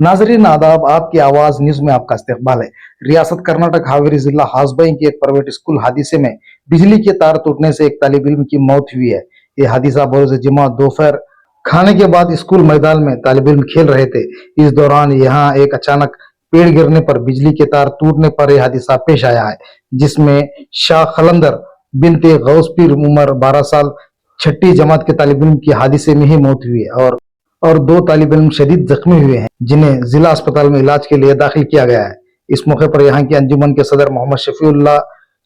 नाजरीन आदाब, आपकी आवाज न्यूज में आपका इस्तकबाल है। रियासत कर्नाटक हावेरी जिला हासबाई के एक प्राइवेट स्कूल हादसे में बिजली के तार टूटने से एक तालिब इल्म की मौत हुई है। यह हादसा बरोज जुमा दोपहर खाने के बाद स्कूल मैदान में तालिब इल्म खेल रहे थे। इस दौरान यहाँ एक अचानक पेड़ गिरने पर बिजली के तार टूटने पर यह हादसा पेश आया है, जिसमें शाह खलंदर बिनते गौसपीर उम्र 12 साल छठी जमात के तालिब इल्म की हादसे में ही मौत हुई है और दो तालिब इल्म शदीद जख्मी हुए हैं, जिन्हें जिला अस्पताल में इलाज के लिए दाखिल किया गया है। इस मौके पर यहाँ के अंजुमन के सदर मोहम्मद शफीउल्लाह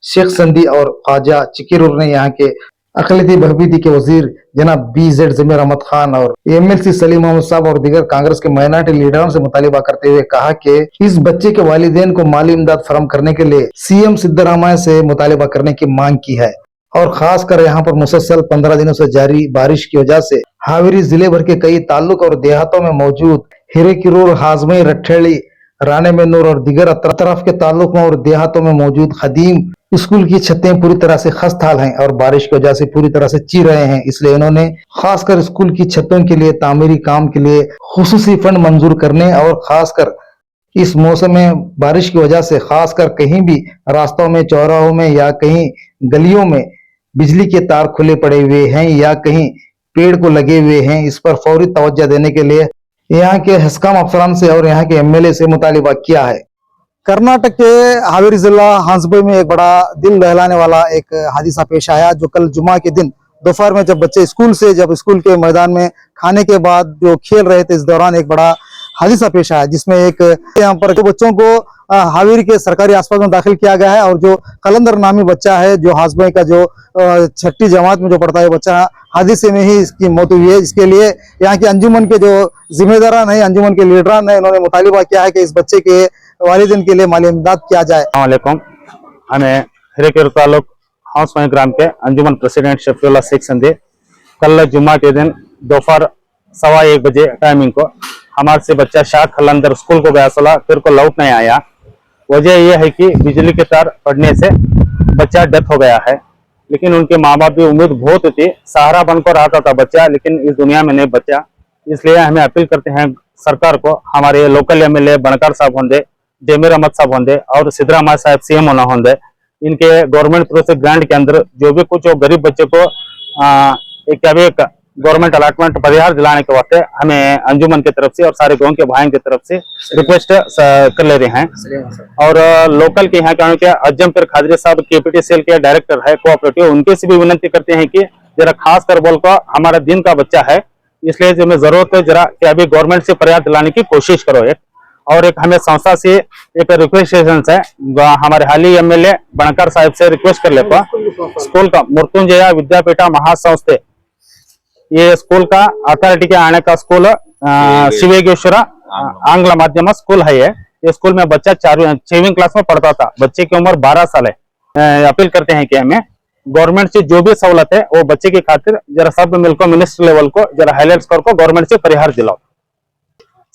शेख संदी और ख्वाजा चिकिरुर ने यहाँ के अकलियती बहबूदी के वजीर जनाब BZ जमीर अहमद खान और MLC सलीम मोहम्मद साहब और दीगर कांग्रेस के माइनॉरिटी लीडरों से मुतालिबा करते हुए कहा कि इस बच्चे के वालिदैन को माली इमदाद फराहम करने के लिए CM सिद्धरामैया से मुतालिबा करने की मांग की है। और खासकर यहाँ पर मुसलसल 15 दिनों से जारी बारिश की वजह से हावेरी जिले भर के कई ताल्लुक और देहातों में मौजूद हिरेकिरूर, हाजमई, रट्ठेड़ी, राणे में नूर और दीगर अतराफ के ताल्लुकों और देहातों में मौजूद खदीम स्कूल की छतें पूरी तरह से खस्ताहाल हैं और बारिश की वजह से पूरी तरह से चीर रहे हैं। इसलिए इन्होंने खासकर स्कूल की छतों के लिए तामीरी काम के लिए खुसूसी फंड मंजूर करने और खासकर इस मौसम में बारिश की वजह से खासकर कहीं भी रास्तों में, चौराहों में या कहीं गलियों में बिजली के तार खुले पड़े हुए हैं या कहीं पेड़ को लगे हुए हैं, इस पर फौरी तवज्जो देने के लिए यहाँ के हस्काम अफसरान से और यहाँ के MLA से मुतालिबा किया है। कर्नाटक के हावेरी जिला हासबाई में एक बड़ा दिल दहलाने वाला एक हादसा पेश आया, जो कल जुमा के दिन दोपहर में जब बच्चे स्कूल के मैदान में खाने के बाद जो खेल रहे थे, इस दौरान एक बड़ा हादसा पेश आया, जिसमें एक यहाँ पर जो बच्चों को हावेरी के सरकारी अस्पताल में दाखिल किया गया है और जो कलंदर नामी बच्चा है, जो हासबाई का जो छठी जमात में जो पढ़ता है बच्चा, हादसे में ही इसकी मौत हुई है। इसके लिए यहाँ के अंजुमन के जो जिम्मेदारान है, अंजुमन के लीडरान है, उन्होंने मुतालिबा किया है कि इस बच्चे के वालिदैन के लिए माली इमदाद किया जाए। अस्सलामुअलैकुम। हमें हिरेकिरूर तालुक हासबाई ग्राम के अंजुमन प्रेसिडेंट शफीउल्लाह शेख संदी कल जुम्मा के दिन दोपहर 1:15 बजे टाइमिंग को हमारे से बच्चा शाह खलंदर स्कूल को गया सला, फिर को लौट नहीं आया। वजह यह है कि बिजली के तार पड़ने से बच्चा डेथ हो गया है, लेकिन उनके माँ बाप भी उम्मीद बहुत थी, सहारा बनकर आता था बच्चा, लेकिन इस दुनिया में नहीं बचा। इसलिए हमें अपील करते हैं सरकार को, हमारे लोकल MLA बनकर साहब होंगे, जमीर अहमद साहब होंगे और सिद्धरामैया साहब CM होना होंगे, इनके गवर्नमेंट तरफ से ग्रांट के अंदर जो भी कुछ गरीब बच्चे को एक गवर्नमेंट अलॉटमेंट परिहार दिलाने के वास्ते हमें अंजुमन की तरफ से और सारे गांव के भाइयों की तरफ से रिक्वेस्ट कर ले रहे हैं। और लोकल के यहाँ के अज्जम पीर खादरी साहब KPTCL के डायरेक्टर है कोऑपरेटिव, उनके से भी विनती करते हैं कि जरा खास कर बोल कर हमारा दिन का बच्चा है, इसलिए जो हमें जरूरत है जरा कि अभी गवर्नमेंट से परिहार दिलाने की कोशिश करो। और एक हमें संस्था से एक रिक्वेस्टेशन है, हमारे हाली MLA बनकर साहब से रिक्वेस्ट कर लेता स्कूल का मृत्युंजय विद्यापीठ महासंस्थे, ये स्कूल का अथॉरिटी के आने का स्कूल शिवेगेश्वर आंग्ल माध्यम स्कूल है। ये स्कूल में बच्चा 6वीं क्लास में पढ़ता था, बच्चे की उम्र 12 साल है। अपील करते हैं कि हमें गवर्नमेंट से जो भी सहूलत है वो बच्चे की खातिर जरा सब मिलकर मिनिस्टर लेवल को जरा हाईलाइट कर गवर्नमेंट से परिहार दिलाओ।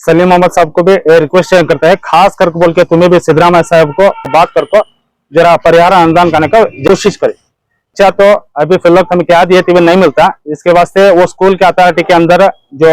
सलीम मोहम्मद साहब को भी रिक्वेस्ट करते हैं, खास करके बोल के तुम्हें भी सिद्धरामैया साहब को बात करके जरा परिहार अनुदान करने का कोशिश करें। अच्छा, तो अभी फिलहाल हमें क्या दिए थे नहीं मिलता, इसके वास्ते वो स्कूल के अथॉरिटी के अंदर जो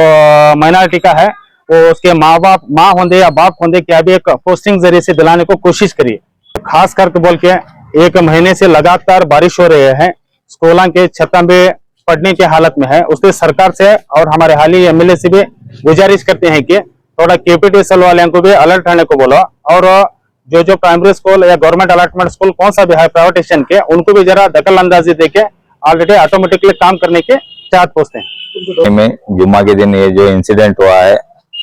माइनॉरिटी का है वो उसके माँ होंगे या बाप होंगे, क्या भी एक पोस्टिंग जरिए से दिलाने को कोशिश करिए। खास करके बोल के 1 महीने से लगातार बारिश हो रही है, स्कूलों के छतों में पड़ने की हालत में है। उसके सरकार से और हमारे हाली MLA से भी गुजारिश करते हैं कि थोड़ा KPTCL वाले को भी अलर्ट रहने को बोलो, और जो प्राइमरी स्कूल या गवर्नमेंट अलॉटमेंट स्कूल कौन सा भी है प्राइवेटेशन के, उनको भी जरा दखल अंदाजी देके ऑलरेडी ऑटोमेटिकली काम करने के चाहत पोसते हैं। में जुम्मा के दिन ये जो इंसिडेंट हुआ है,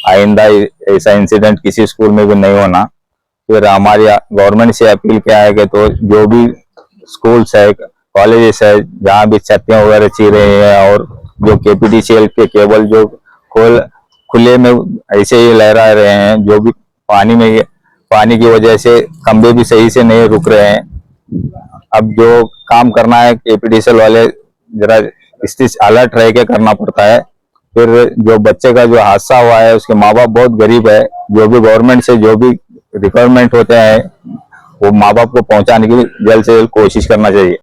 आइंदा ऐसा इंसिडेंट किसी स्कूल में भी नहीं होना। फिर हमारी गवर्नमेंट से अपील क्या है कि तो जो भी स्कूल्स है, कॉलेजेस है, जहाँ भी छत्तियां वगैरह चीर रहे हैं और जो KPTCL के केबल जो खुले में ऐसे ही लहरा रहे हैं, जो भी पानी की वजह से खंबे भी सही से नहीं रुक रहे हैं। अब जो काम करना है KPTCL वाले जरा इस अलर्ट रह के करना पड़ता है। फिर जो बच्चे का जो हादसा हुआ है, उसके माँ बाप बहुत गरीब है, जो भी गवर्नमेंट से जो भी रिक्वायरमेंट होते हैं वो माँ बाप को पहुंचाने की जल्द से जल्द कोशिश करना चाहिए।